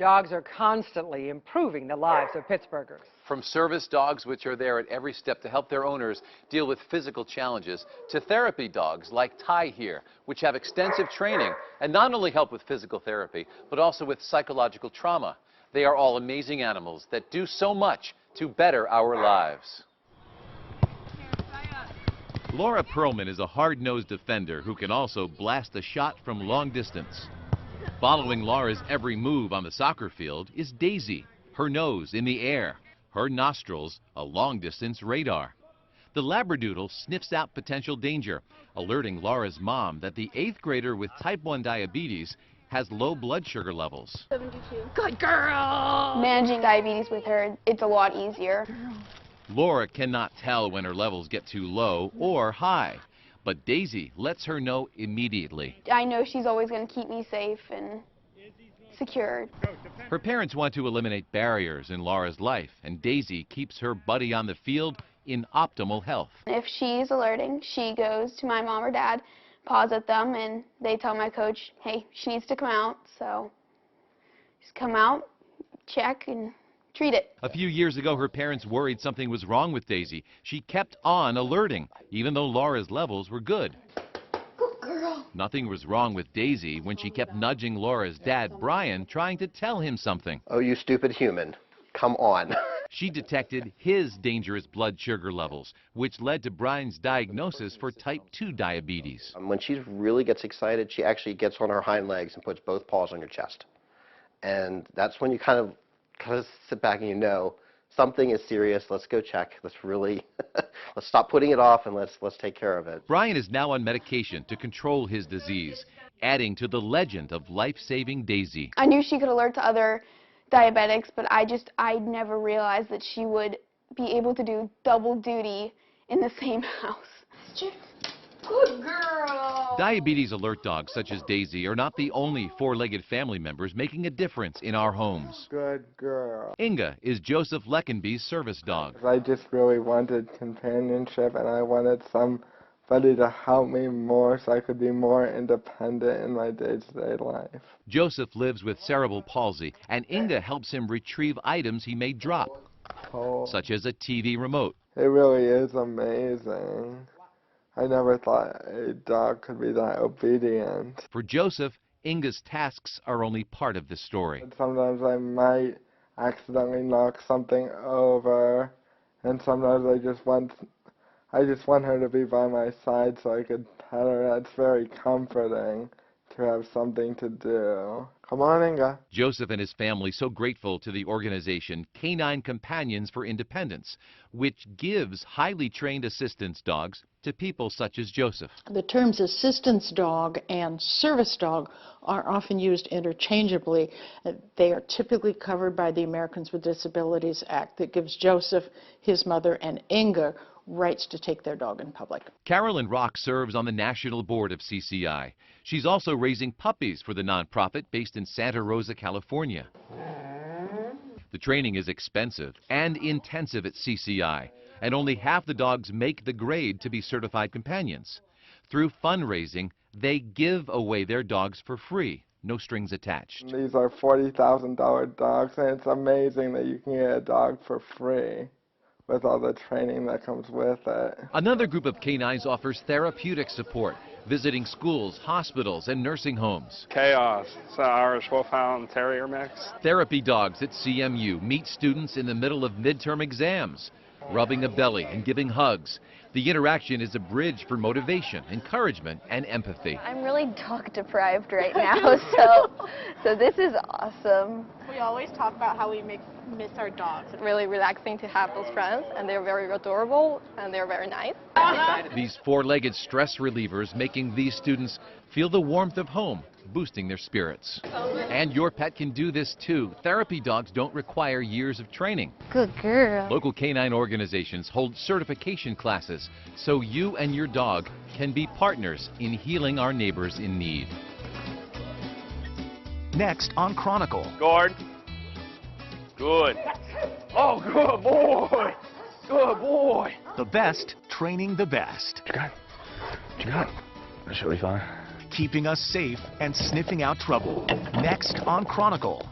Dogs are constantly improving the lives of Pittsburghers. From service dogs, which are there at every step to help their owners deal with physical challenges, to therapy dogs like Ty here, which have extensive training and not only help with physical therapy, but also with psychological trauma. They are all amazing animals that do so much to better our lives. Laura Perlman is a hard-nosed defender who can also blast a shot from long distance. Following Laura's every move on the soccer field is Daisy, her nose in the air, her nostrils a long-distance radar. The Labradoodle sniffs out potential danger, alerting Laura's mom that the 8th grader with type 1 diabetes has low blood sugar levels. 72. Good girl! Managing diabetes with her, it's a lot easier. Laura cannot tell when her levels get too low or high, but Daisy lets her know immediately. I know she's always going to keep me safe and secure. Her parents want to eliminate barriers in Laura's life, and Daisy keeps her buddy on the field in optimal health. If she's alerting, she goes to my mom or dad, paws at them, and they tell my coach, hey, she needs to come out. So just come out, check, and treat it. A few years ago, her parents worried something was wrong with Daisy. She kept on alerting, even though Laura's levels were good. Good girl. Nothing was wrong with Daisy when she kept nudging Laura's dad, Brian, trying to tell him something. Oh, you stupid human. Come on. She detected his dangerous blood sugar levels, which led to Brian's diagnosis for type 2 diabetes. When she really gets excited, she actually gets on her hind legs and puts both paws on your chest. And that's when you kind of sit back and you know something is serious. Let's go check. Let's really let's stop putting it off and let's take care of it. Brian is now on medication to control his disease, adding to the legend of life-saving Daisy. I knew she could alert to other diabetics, but I never realized that she would be able to do double duty in the same house. Good girl. Diabetes alert dogs such as Daisy are not the only four-legged family members making a difference in our homes. Good girl. Inga is Joseph Leckenby's service dog. I just really wanted companionship, and I wanted somebody to help me more so I could be more independent in my day-to-day life. Joseph lives with cerebral palsy, and Inga helps him retrieve items he may drop, such as a TV remote. It really is amazing. I never thought a dog could be that obedient. For Joseph, Inga's tasks are only part of the story. Sometimes I might accidentally knock something over, and sometimes I just want her to be by my side so I could pet her. That's very comforting to have something to do. Come on, Inga. Joseph and his family so grateful to the organization Canine Companions for Independence, which gives highly trained assistance dogs to people such as Joseph. The terms assistance dog and service dog are often used interchangeably. They are typically covered by the Americans with Disabilities Act that gives Joseph, his mother, and Inga rights to take their dog in public. Carolyn Rock serves on the national board of CCI. She's also raising puppies for the nonprofit based in Santa Rosa, California. The training is expensive and intensive at CCI, and only half the dogs make the grade to be certified companions. Through fundraising, they give away their dogs for free, no strings attached. These are $40,000 dogs, and it's amazing that you can get a dog for free with all the training that comes with it. Another group of canines offers therapeutic support, visiting schools, hospitals, and nursing homes. Chaos. It's an Irish Wolfhound Terrier mix. Therapy dogs at CMU meet students in the middle of midterm exams, rubbing a belly and giving hugs. The interaction is a bridge for motivation, encouragement, and empathy. I'm really dog deprived right now, so this is awesome. We always talk about how we miss our dogs. It's really relaxing to have those friends, and they're very adorable, and they're very nice. These four-legged stress relievers making these students feel the warmth of home, boosting their spirits. And your pet can do this too. Therapy dogs don't require years of training. Good girl. Local canine organizations hold certification classes so you and your dog can be partners in healing our neighbors in need. Next on Chronicle. Guard. Good. Oh, good boy. Good boy. The best training the best. What you got? That should be fine. Keeping us safe and sniffing out trouble. Next on Chronicle.